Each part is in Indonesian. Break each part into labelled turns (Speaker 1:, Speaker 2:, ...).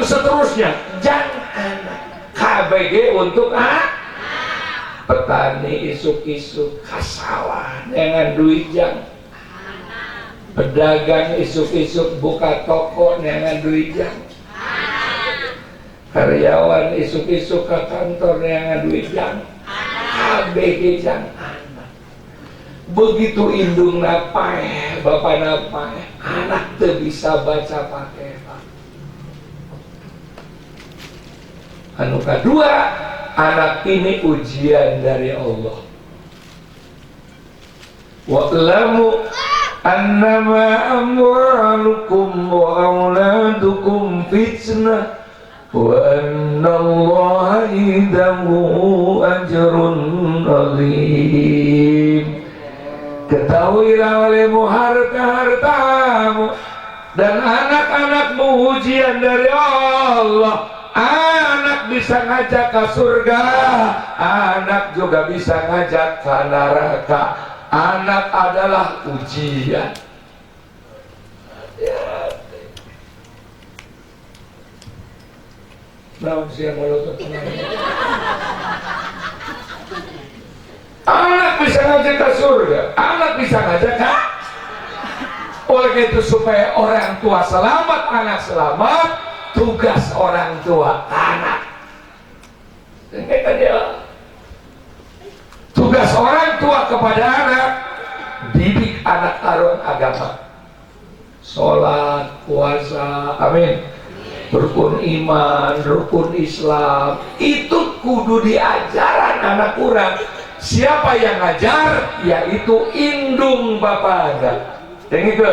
Speaker 1: dan seterusnya. Jangan KBG untuk petani isuk-isuk kasawah dengan duit jang, pedagang isuk-isuk buka toko dengan duit jang, karyawan isuk-isuk ke kantor dengan duit jang, KBG jang anak. Begitu indung napai, bapak napai, anak tuh bisa baca pakai pak. Anu kedua, anak ini ujian dari Allah. Wa'lamu annama amwalukum wa auladukum fitnah wa annallaha indahu ajrun azim. Ketahuilah olehmu harta-hartamu dan anak-anakmu ujian dari Allah. Anak bisa ngajak ke surga, anak juga bisa ngajak ke neraka. Anak adalah ujian. Nah, siang melotot. Anak bisa ngajak ke surga, anak bisa ngajak ke. Oleh itu supaya orang tua selamat, anak selamat. Tugas orang tua anak. Tugas orang tua kepada anak, didik anak aron agama, sholat, puasa, amin, rukun iman, rukun Islam, itu kudu diajaran anak kurang. Siapa yang ngajar? Yaitu indung bapak ada. Yang itu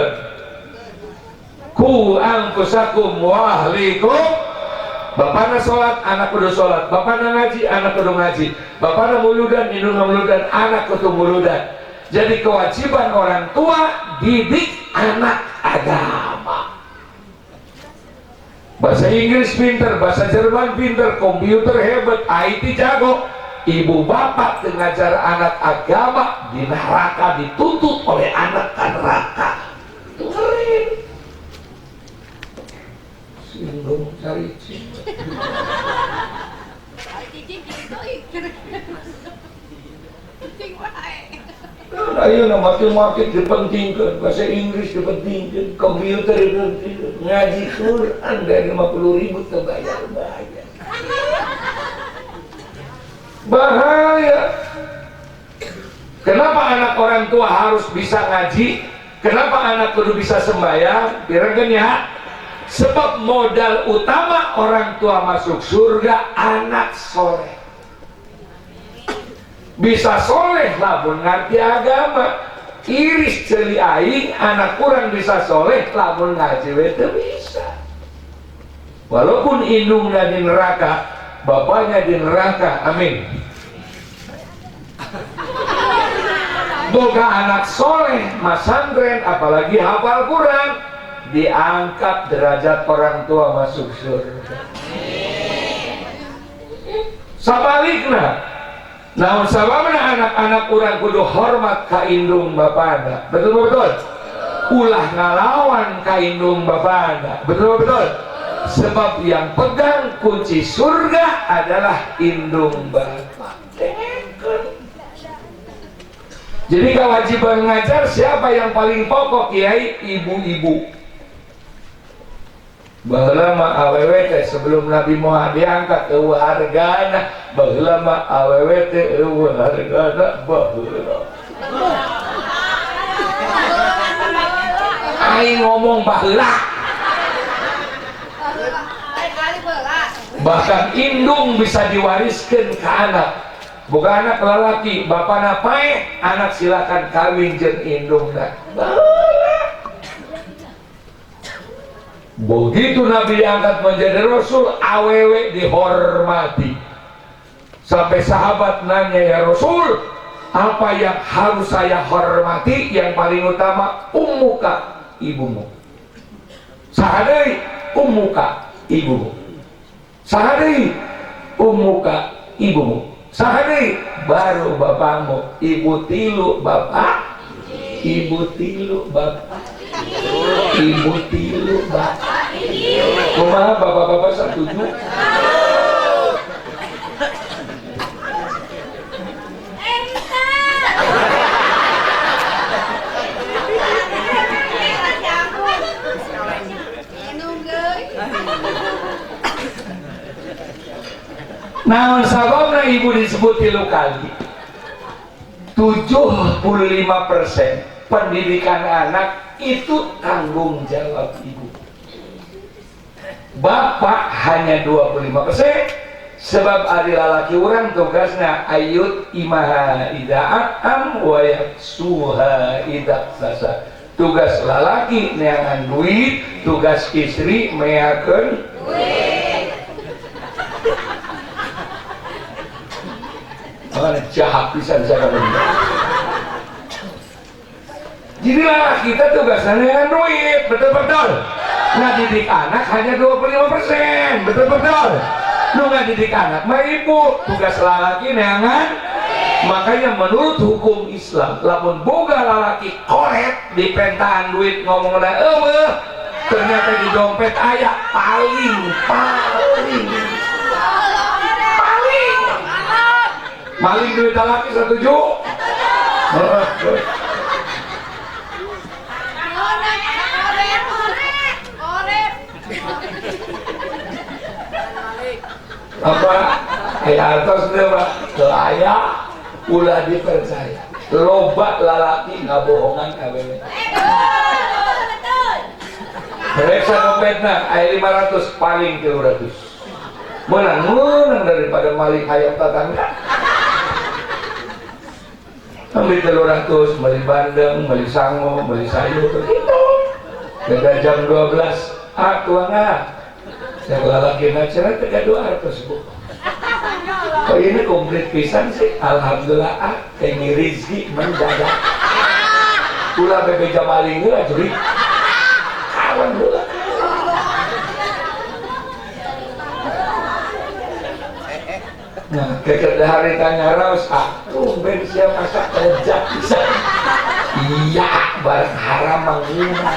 Speaker 1: ku angkusakum wa ahlikum. Bapakna sholat, anak kudu sholat. Bapakna ngaji, anak kudu ngaji. Bapakna muludan, indung muludan, anak kudu muludan. Jadi kewajiban orang tua didik anak agama. Bahasa Inggris pinter, bahasa Jerman pinter, komputer hebat, IT jago. Ibu bapak ngajar anak agama di neraka, dituntut oleh anak ke neraka. Dengerin. Sindung cari cinta. Ayo nama makin dipentingkan, bahasa Inggris dipentingkan, komputer dipentingkan, ngaji Quran dari 50.000 terbayar-bayar. Bahaya. Kenapa anak orang tua harus bisa ngaji? Kenapa anak kudu bisa sembahyang? Kira-kira ya. Sebab modal utama orang tua masuk surga anak soleh. Bisa soleh lamun ngerti agama. Iris celi aing anak kurang bisa soleh lamun ngaji itu bisa. Walaupun indungnya di neraka, bapaknya di neraka, amin. Boga anak soleh, masandren, apalagi hafal Quran, diangkat derajat orang tua masuk surga. Sabalikna, namun sababna anak-anak kurang kudu hormat ka indung bapana, betul-betul. Ulah ngalawan ka indung bapana, betul-betul. Sebab yang pegang kunci surga adalah indung bapak. Jadi kewajiban ngajar siapa yang paling pokok? Kiai, ibu-ibu. Baheula mah awewe teh sebelum Nabi Muhammad diangkat eueuh hargana, baheula mah awewe teh eueuh hargana baheula. Aing ngomong baheula. Bahkan indung bisa diwariskan ke anak. Bukan anak lelaki, bapak napai, anak silakan kawin jeung indungna. Begitu Nabi diangkat menjadi Rasul, awewe dihormati. Sampai sahabat nanya, ya Rasul, apa yang harus saya hormati? Yang paling utama, ummuka, ibumu. Sahadai, ummuka, ibumu. Sahadai, ummuka, ibumu. Sahadai, baru bapakmu. Ibu tilu bapak, ibu tilu bapak, ibu tilu bapak. Kumaha bapak-bapak setuju? Nah, sababna ibu disebut 3 kali. 75% pendidikan anak itu tanggung jawab ibu. Bapak hanya 25%, sebab ari lalaki orang tugasnya ayut imaha ida'at am wa yaksuha idak sasa. Tugas lalaki neangan duit, tugas istri meakeun duit. Makanya jahat bisa benda. Jadi lah kita tugasnya dengan duit, betul-betul. Ngadidik anak hanya 25%, betul-betul. Lu ngadidik anak mah ibu, tugas laki neangan. Makanya menurut hukum Islam, lamun boga lalaki korek di pentahan duit ngomong ternyata di dompet ayah paling maling duit laki 1 juta. Apa kayak atas dia pak ayah ulah dipercaya loba lalaki ngabohongan kabeh. Reksa dompetna aya 500 paling 300 menang daripada maling hayam tetangga. Ambil 300, beli bandeng, beli sango, beli sayur begitu. Beda jam 12 tuangah saya lalaki nacara 300 bu. Oh ini komplit pisan sih, alhamdulillah kayak rizki mendadak. Ulah bebe jamaling lah jadi alhamdulillah. Nah, ketika hari tanya raus, ben siap masak kerja bisa. Iya, barang haram mangguna.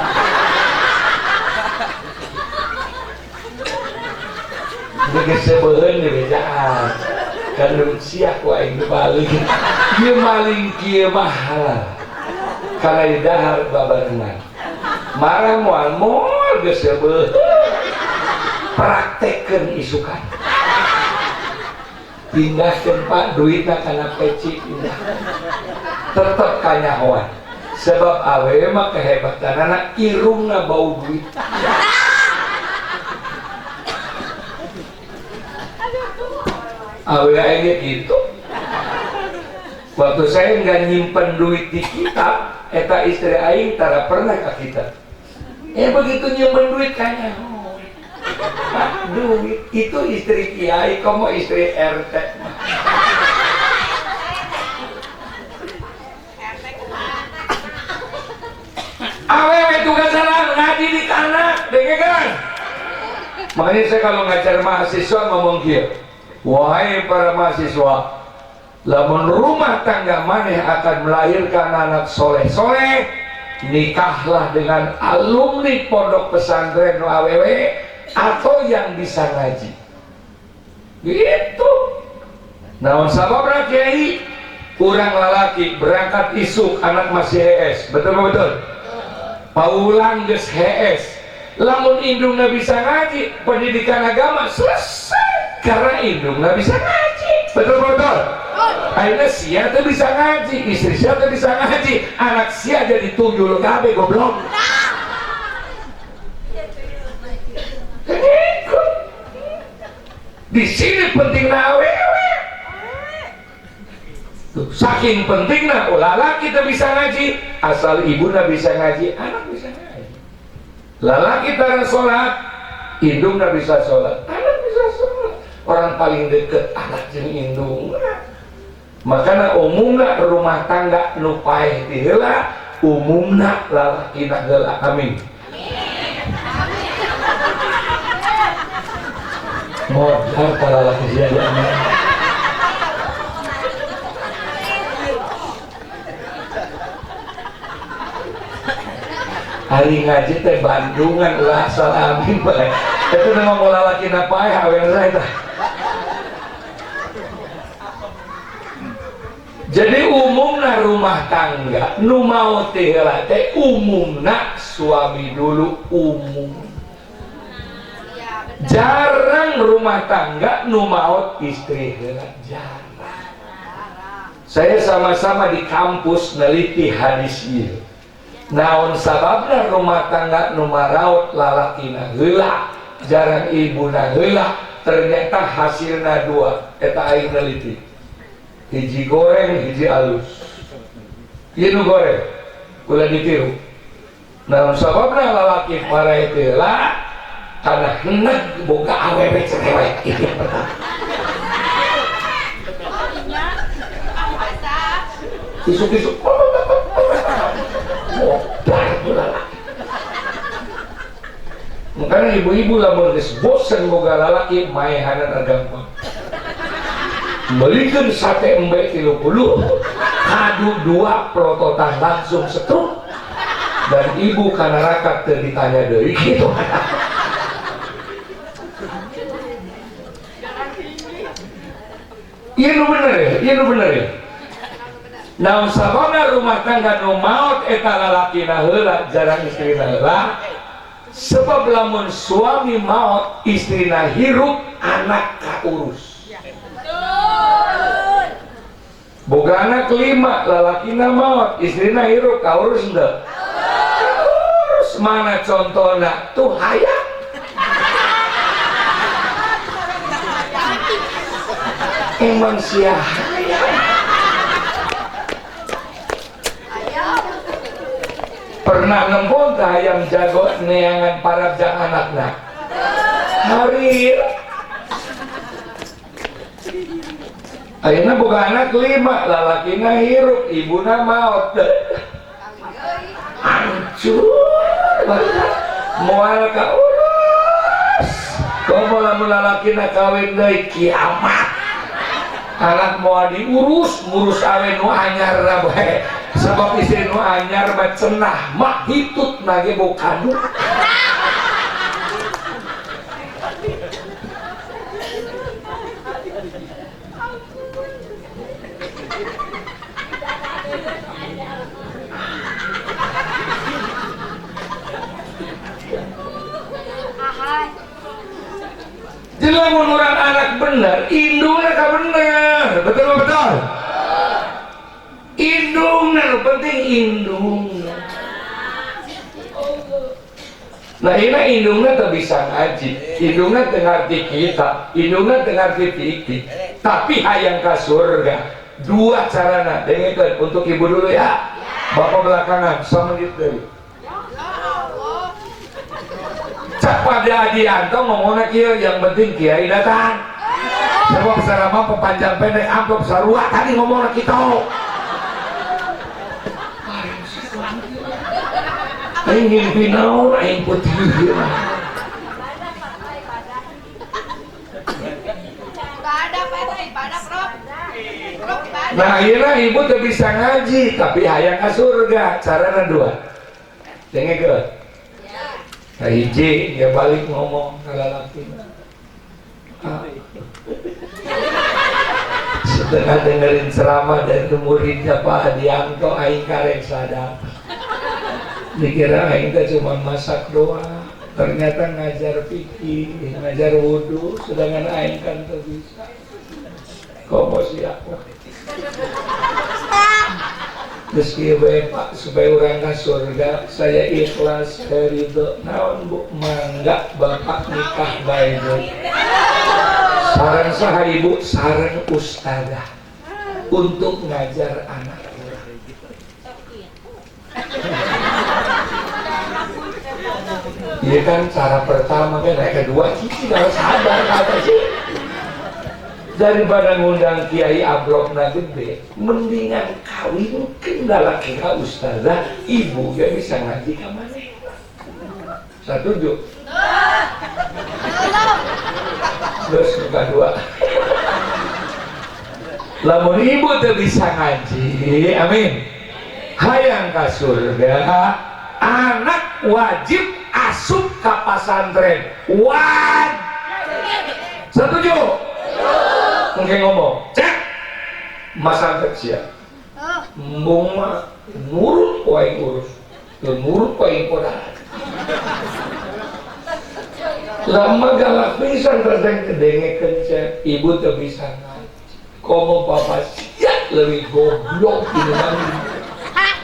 Speaker 1: Jadi sebelen di bejaan. Kalau siap ku aing balik, dia maling kieu mahal. Karena di dahar babarengan. Marah moal geus sebeuh. Praktekkeun isukan. Pindahkan pak duitnya karena peci pindah tetap kanyahoan sebab awewe mah kehebatan anak irungna bau duit. Awewe aja gitu waktu saya nggak nyimpen duit di kitab eta istri aing tara pernah ke kita begitu nyimpen duit kanyahoan. Duit itu istri kiai, kamu istri RT. Awewe tugas anak ngadidik anak, dengekan. Makanya saya kalau ngajar mahasiswa ngomong gitu, wahai para mahasiswa, lamun rumah tangga maneh akan melahirkan anak soleh-soleh, nikahlah dengan alumni pondok pesantren awewe atau yang bisa ngaji gitu. Nah sabab kiai kurang lalaki berangkat isuk anak masih HS betul paulang geus HS lamun indungna bisa ngaji pendidikan agama selesai karena indungna bisa ngaji betul akhirnya sia tuh bisa ngaji istri sia tuh bisa ngaji anak sia jadi tuyul kabeh goblok. Di sini pentingnya awewe. Saking pentingnya lalaki kita bisa ngaji, asal ibu bisa ngaji, anak bisa ngaji. Lalaki tara sholat, indung bisa sholat, anak bisa sholat. Orang paling deket anak jeung indung. Makanya umumna rumah tangga nu paeh ti heula, umumna lalaki na heula. Amin. Modal kalau laki jadinya hari ngaji teh Bandungan lah asal amin boleh Itu ngomong lalaki apa ya awen saya. Jadi umumna rumah tangga nu maot teh heula teh umumna suami dulu umum. Jarang rumah tangga nu maot istri heula, jarang. Saya sama-sama di kampus neliti hadis ieu. Naon sababna rumah tangga nu maraot lalakina heula, jarang ibuna heula, ternyata hasilna dua eta aing neliti. Hiji goreng, hiji alus. Ieu nu goreng, kula ditiru. Naon sababna lalaki marae teh heula karena hendak boga awewe cerewet itu yang pertama. Isuk-isuk makanya ibu-ibu lamun geus bosen boga lalaki maehanan gampang. Belikan sate embe 30, adu 2 pelototan langsung setruk, dan ibu kana rakat teu ditanya deui gitu. Ieu nu bener ya, ieu nu bener ya. Naon sababna rumah tangga nu maot eta lalakina heula jarang istrina heula? Sebab lamun suami maot istrina hirup anak kaurus. Boga anak 5 lalakina maot istrina hirup kaurus henteu? Kaurus. Mana contohna? Tuh hayang. Emang sia hayang. Pernah nempun teh hayam jago neangan para jang anakna. Hari ayeuna boga anak 5, lalakina hirup, ibuna maot. Hancur banget. Moal ka urus. Komo lamun lalakina kawin deui kiamat. Anak moal diurus, ngurus awe nu anyar na bae. Sebab istri nu anyar mah cenah, mak hitut nage bau kadu. Jadi lamun urang anak bener, indungna ka bener, betul. Indungna nu penting indungna. Nah ini indungna teu bisa ngaji, indungna teu ngarti kita, indungna teu ngarti fikih, tapi hayang ka surga. 2 carana, dengekeun untuk ibu dulu ya. Bapak belakangan, 1 menit deui. Cak pada Adianto ngomongna kieu yang penting kiai datang. Sebab sarama pepanjang pendek amplop sarua tadi ngomongna kitu. Aing ngimpi naon aing putih. Nah akhirnya ibu tuh bisa ngaji tapi hayang ka surga. Carana 2. Dengekeun. Hiji dia balik ngomong ke lalaki. Setelah dengerin ceramah dari muridnya Pak Adianto, aing karek sadar. Dikira aing teh cuma masak doang, ternyata ngajar fikih, ngajar wudu, sedangkan aing kan teu bisa. Komo siap. Geus kieu bae Pak, supaya urang ka surga, saya ikhlas ridho. Naon Bu? Mangga Bapak nikah bae deui. Saran saha Ibu? Saran ustazah untuk ngajar anak. Iya kan cara pertama kan, kedua cici harus sabar kata sih. Daripada ngundang kiai abrokna gede, mendingan kawinkeun lalaki ka ustazah, ibu gak bisa ngaji ka maneh. Setuju? Terus buka 2. Lamun ibu teu bisa ngaji, amin. Hayang ka surga, anak wajib asup ke pesantren wajib. Setuju? Mungkin ngomong cek pesantren siap bunga nurut kuai urus nurut kuai kodan lama galak pisan terjeng kedenge kencet ibu tuh bisa ngaji komo papa siap lebih goblok di mana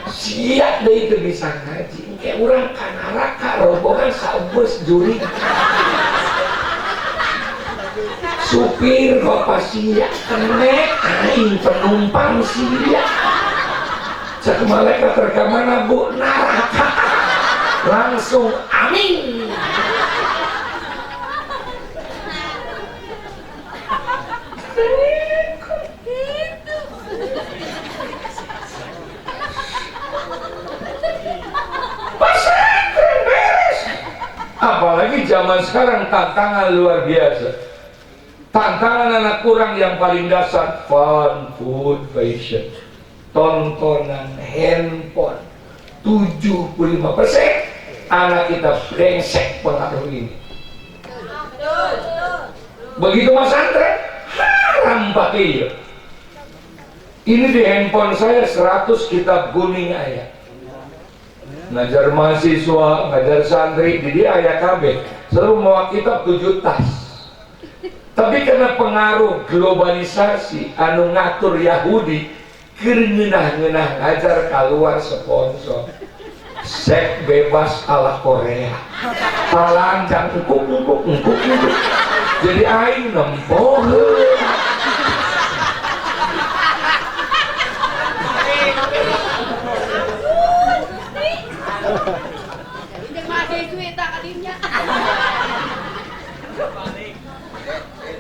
Speaker 1: siap deh itu bisa ngaji kayak orang kanaraka rombongan sabus juri supir bapak siap kenek aing penumpang siap cek malaikat rekaman bu neraka langsung amin. Pesantren beres. Apalagi zaman sekarang tantangan luar biasa. Tantangan anak kurang yang paling dasar fun, food, fashion, tontonan, handphone. 75% anak kita brengsek pengaruh ini. Begitu Mas Andre haram pakai. Ini di handphone saya 100 kitab kuning ayat. Ngajar mahasiswa, ngajar santri, jadi ayat KB. Selalu mau kitab 7 tas. Tapi karena pengaruh globalisasi anu ngatur Yahudi ngeunah-ngeunah ngajar keluar sponsor seks bebas ala Korea palanjang engkuk jadi aing nempoh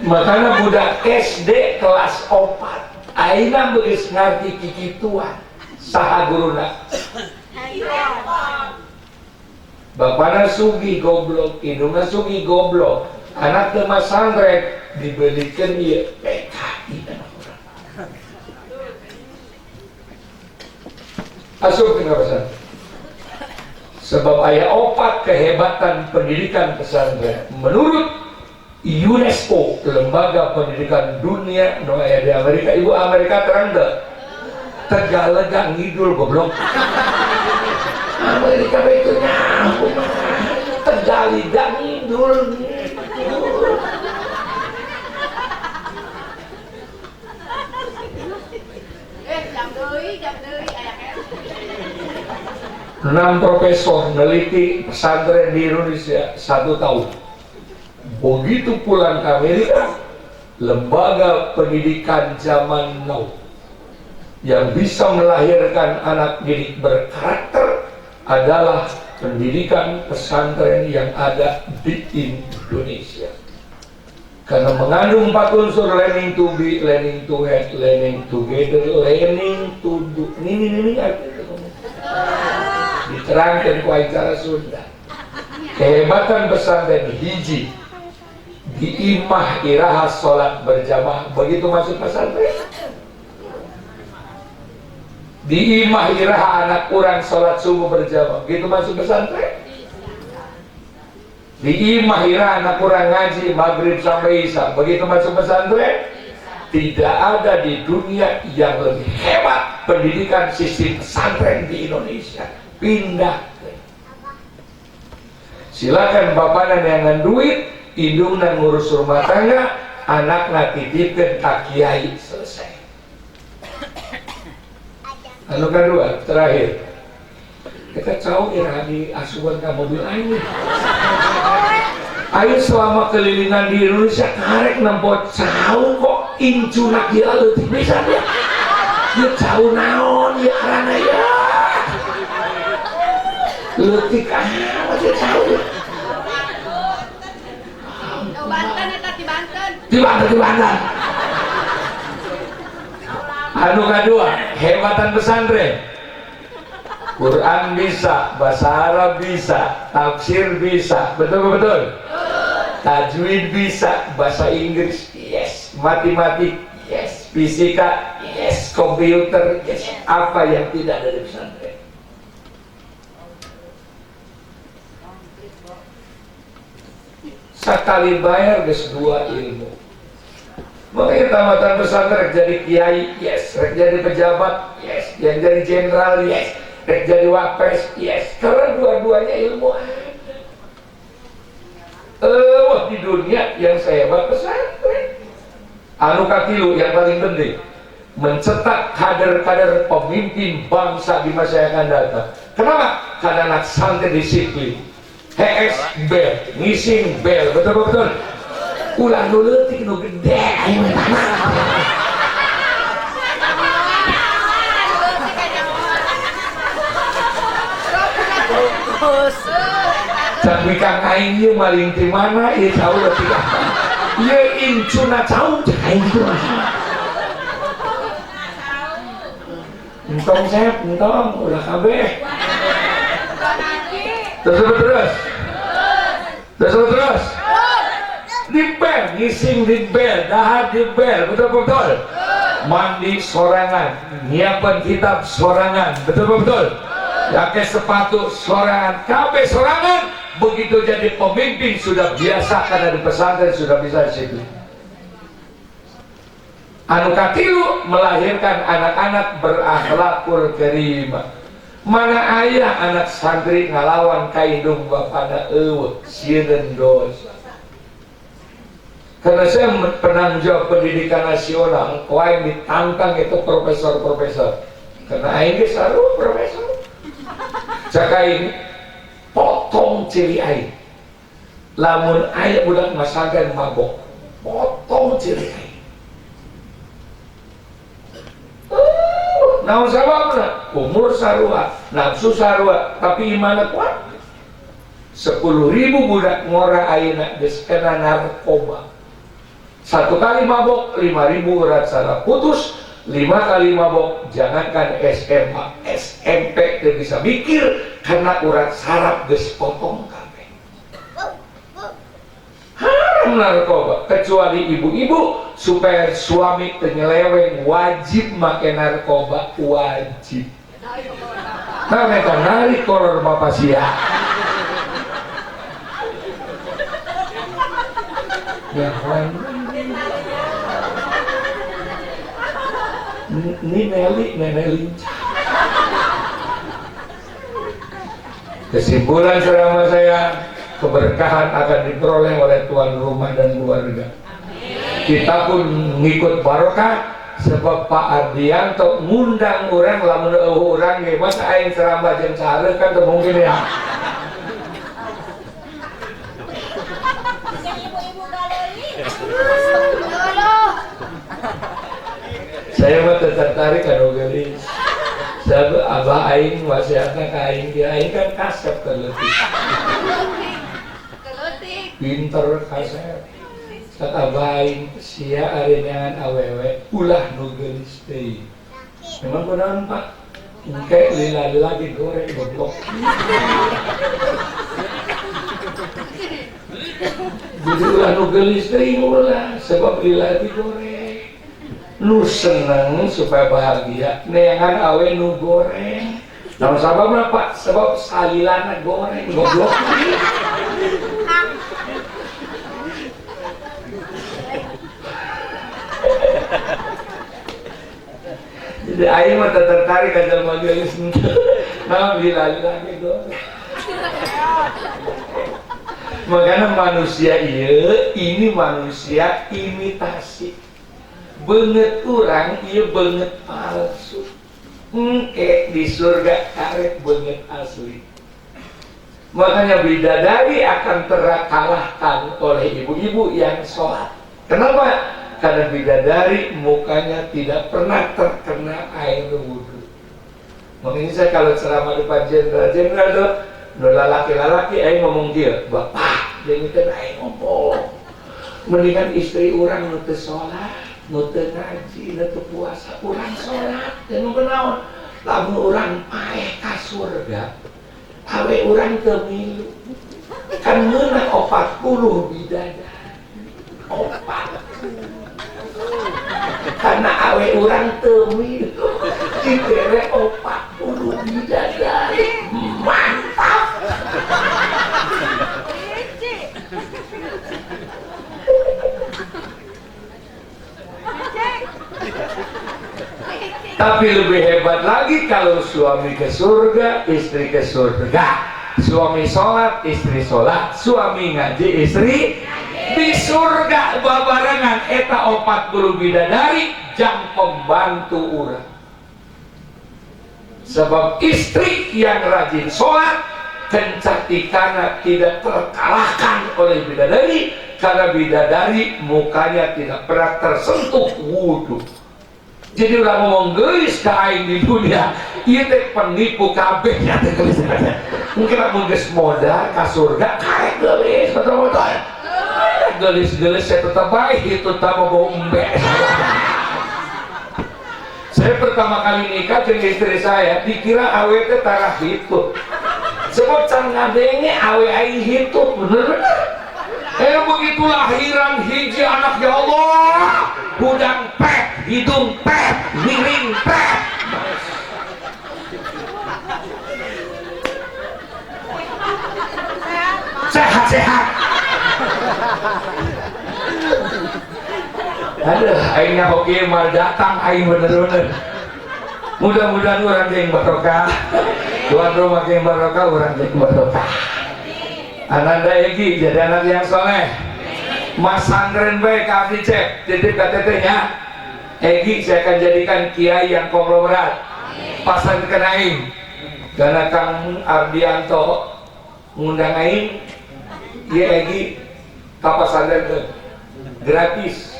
Speaker 1: makanya budak SD kelas 4 aina beris ngerti kikituan saha guruna bapana sugi goblok indungna sugi goblok anak teu masantren dibelikan ieu PKI asup tina pesantren sebab aya 4 kehebatan pendidikan pesantren menurut UNESCO, lembaga pendidikan dunia no aya di Amerika. Ibu Amerika terang deh Tegalega ngidul goblok Amerika itu nyampu Tegalega ngidul 6 profesor neliti pesantren di Indonesia 1 tahun. Begitu pulang ke Amerika, lembaga pendidikan zaman now yang bisa melahirkan anak didik berkarakter adalah pendidikan pesantren yang ada di Indonesia. Karena mengandung 4 unsur: learning to be, learning to have, learning together, learning to do. Ini diterangkan ku acara Sunda. Kehebatan pesantren hiji di imah iraha sholat berjamaah. Begitu masuk pesantren, di imah iraha anak kurang sholat subuh berjamaah. Begitu masuk pesantren, di imah iraha anak kurang ngaji maghrib sampai isya. Begitu masuk pesantren, tidak ada di dunia yang lebih hebat pendidikan sistem pesantren di Indonesia. Pindah, silakan bapak dan yang duit indung dan ngurus rumah tangga, anak natitipkan tak kiai, selesai. Anu kedua, terakhir, kita tahu irah di asuhan ke mobil air. Air selama kelilingan di Indonesia karek nempot tahu kok incu nak gila leutik bisa dia. Dia tahu naon ya karena ya. Leutik amat dia tahu dia. Di Banten. Anu kedua, hebatan pesantren. Quran bisa, bahasa Arab bisa, tafsir bisa, betul? Tajwid bisa, bahasa Inggris, yes, matematik, yes, fisika, yes, komputer, yes. Apa yang tidak ada di pesantren? Sekali bayar geus 2 ilmu. Makanya tamatan pesantren jadi kiai, yes. Rek jadi pejabat, yes. Yang jadi jenderal, yes. Rek jadi wapres, yes. Karena dua-duanya ilmu ada. Di dunia yang saya hebat pesantren. Anu katilu yang paling penting, mencetak kader-kader pemimpin bangsa di masa yang akan datang. Kenapa? Karena anak santri disiplin. HS bel, ngising bel, betul-betul. Ulah nu leutik nu gede ayo mana. Tapi kang aing ieu maling ti mana ieu tahu leutik apa. Ieu incuna caung cek aing kitu mah. Entong sep, entong ulah kabeh. Terus. Di bel, ngising di bel, dahar di bel, betul-betul. Mandi sorangan, nyiapin kitab sorangan, betul-betul. Pakai sepatu sorangan, kabeh sorangan. Begitu jadi pemimpin sudah biasa karena di pesantren sudah bisa disitu. Anu katilu melahirkan anak-anak berakhlakul karimah. Mana ayah anak santri ngalawan kaidung bapana eueuh sieun dosa. Karena saya pernah menjawab pendidikan nasional, kau yang ditantang itu profesor-profesor. Karena aing ge sarua profesor. Caka ini potong ciri aing. Lamun aya budak masagan mabok, potong ciri aing. Naon sababna? Umur sarua, nafsu sarua, tapi imanna kuat. 10.000 budak ngora ayeuna geus kena narkoba. 1 kali mabok 5.000 urat saraf putus, 5 kali mabok jangankan SMA, SMP teu bisa mikir karena urat saraf geus potong kabeh. Haram narkoba, kecuali ibu-ibu supaya suami penyeleweng wajib make narkoba, wajib. Nah mereka narik kolor bapak sia. Ya ini Nelly. Kesimpulan ceramah saya, keberkahan akan diperoleh oleh tuan rumah dan keluarga. Kita pun ngikut barokah sebab Pak Ardianto ngundang orang lamun orang ge masa aing ceramah jeung cara kan teu mungkin ya. Saya mah tertarik anu geulis. Sabab abah aing wasiatna ka aing dia aing kan kasep keleutik. Pinter kasep. Sak abah aing sia areneangan awewe ulah nu geulis deui. Memang kunaon Pak? Engke lila-lila digoreng goblok. Jadi ulah nu geulis deui ulah sebab lila digoreng. Nu seneng supaya bahagia neangan awe nu goreng. Namun sababna Pak? Sebab salilana goreng goblok. Jadi aing mah tertarik ka jalma geulis. Nah lila-lila goreng. Makanya manusia ini manusia imitasi. Banget orang, iya banget palsu. Engke di surga karet banget asli. Makanya bidadari akan terkalahkan oleh ibu-ibu yang sholat. Kenapa? Karena bidadari mukanya tidak pernah terkena air wudhu. Makanya saya kalau ceramah depan jenderal tuh, laki-laki aing ngomong dia, bapak, jangan kan aing ngomong. Mendingan istri orang nutu sholat. Nutu ngaji, nutu puasa, urang sholat, dan kenaon, lamun urang paeh ka surga, awe urang teu milu, kan meunang 40 bidadari, 40, karena awe urang teu milu, dibere 40 bidadari, mantap. Tapi lebih hebat lagi kalau suami ke surga, istri ke surga. Suami sholat, istri sholat. Suami ngaji, istri di surga babarengan. Eta 40 bidadari jang pembantu urang. Sebab istri yang rajin sholat, kecantikannya tidak terkalahkan oleh bidadari, karena bidadari mukanya tidak pernah tersentuh wudhu. Jadi udah ngomong geus ka aing di dunia, ieu teh penipu kabeh nya teh geus. Mungkin lamun geus modal ka surga kae geulis betul-betul. Gelis-gelis saya tetap baik itu tamu bau embe. Saya pertama kali nikah dengan istri saya dikira awe teh tarah hitu. Sebab can ngadenge awe aing hitu bener-bener. Begitu lahiran hiji anak ya Allah, hudang pep, hidung pep, miring pep. Sehat-sehat. Aduh, aingnya hoki mal datang, aing bener-bener. Mudah-mudahan orang yang barokah, tuan rumah yang barokah, orang yang barokah. Ananda Egi jadi anak yang soleh. Mas Sandren baik abdi cek titip KTT-nya. Egi saya akan jadikan kiai yang konglomerat. Pasang kenaing. Karena Kang Ardianto ngundang aing, dia Egi kapas Sandren tuh gratis.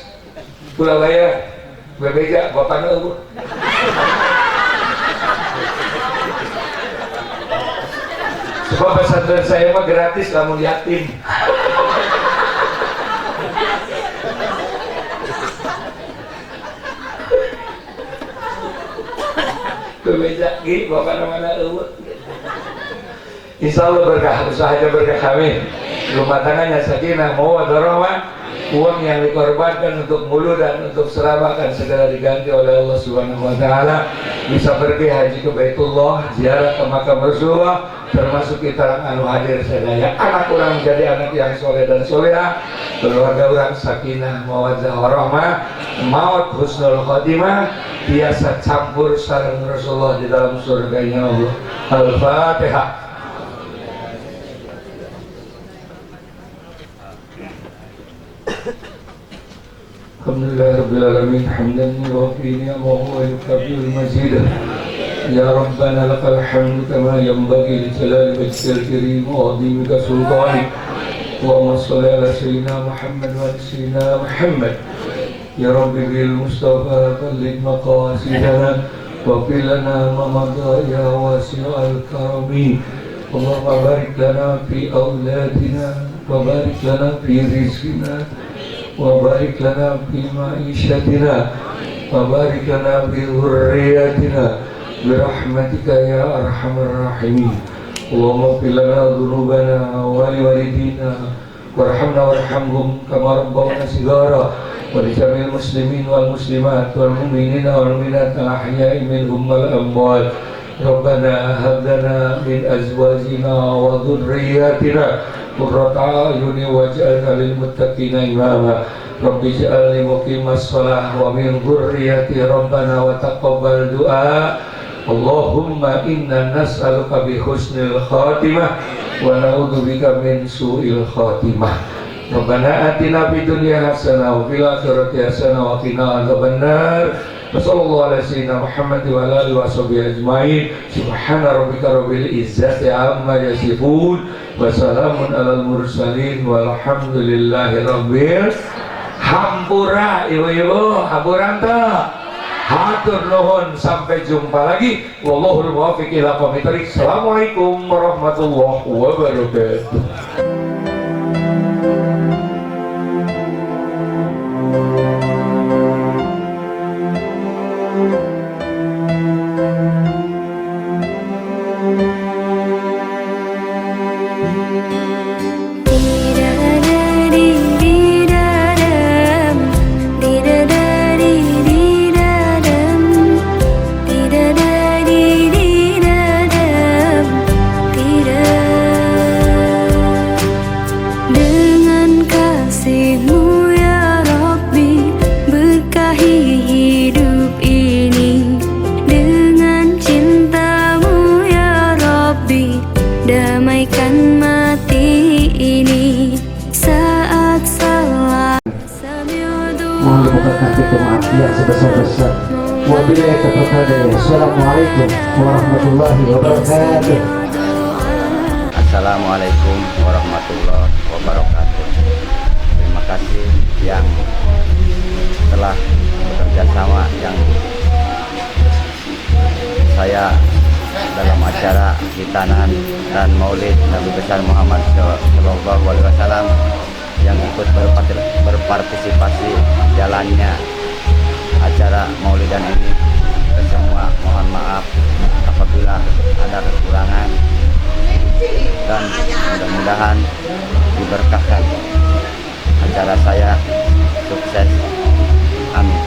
Speaker 1: Pulau bayar bebeja bapaknya eueuh. Sebab pesantren saya mah gratis, lamun yatim. Bebeja gini, bapak mana eueuh. Insya Allah berkah, usahanya berkah kami. Rumah tangannya sakinah, mawaddah rahmah. Uang yang dikorbankan untuk mulu dan untuk selama akan segera diganti oleh Allah Subhanahu wa Ta'ala. Bisa pergi haji ke Baitullah, ziarah ke makam Rasulullah, termasuk kita anu hadir sedaya. Anak orang menjadi anak yang soleh dan soleha, keluarga orang sakinah, mawaddah warahmah, maut husnul khotimah, biasa campur sareng Rasulullah di dalam surganya Allah. Al-Fatihah. Alhamdulillahirrabbilalamin hamdan yuwafi ni'amahu wa yukafi'ul mazidah. Ya Rabbana lakal hamdu kama yanbaghi li jalali wajhikal karim wa 'azimika sultanik. Allahumma shalli ala sayyidina Muhammad wa ala sayyidina Muhammad. Ya Rabbi bil Mustafa balligh maqasidana wa fil lana ma madha ya wasi'al karami. Allahumma barik lana fi auladina wa barik lana fi rizqina wa barik lana fi ma'isyatina wa barik lana fi dhurriyyatina bi rahmatika ya arhamar rahimin. Allahumma fil lana dhunubana wa li walidina warhamna warhamhum kama rabbawna shighara wa li jamil muslimin wal muslimat wal mu'minina wal mu'minat al ahya'i minhum wal amwat. Rabbana hab lana min azwajina wa dhurriyyatina qurrata a'yuni waj'alna lil muttaqina imama. Rabbi ij'alni muqimas shalah wa min dhurriyyati rabbana wa taqabbal du'a. Allahumma inna nas'aluka bi husnil khatimah wa na'udzubika min su'il khatimah. Rabbana atina fid dunya hasanah wa fil akhirati hasanah wa qina adzabannar. Wassallallahu ala sayyidina Muhammad wa ala alihi washabihi ajmain. Subhana rabbika rabbil izzati amma yasifun wa salamun alal mursalin walhamdulillahi rabbil hampura. Ibu-ibu hampuran teh. Hatur nuhun, sampai jumpa lagi. Wallahul muwaffiq ila aqwamit thoriq. Assalamualaikum warahmatullahi wabarakatuh.
Speaker 2: yang sebesar-besar. Wabillahi taufiq. Assalamualaikum warahmatullahi wabarakatuh.
Speaker 3: Assalamualaikum warahmatullahi wabarakatuh. Terima kasih yang telah bekerja sama, yang saya dalam acara hitanan dan maulid Nabi besar Muhammad Shallallahu Alaihi Wasallam yang ikut berpartisipasi jalannya acara maulidan ini. Semua mohon maaf apabila ada kekurangan, dan mudah-mudahan diberkahkan acara saya sukses. Amin.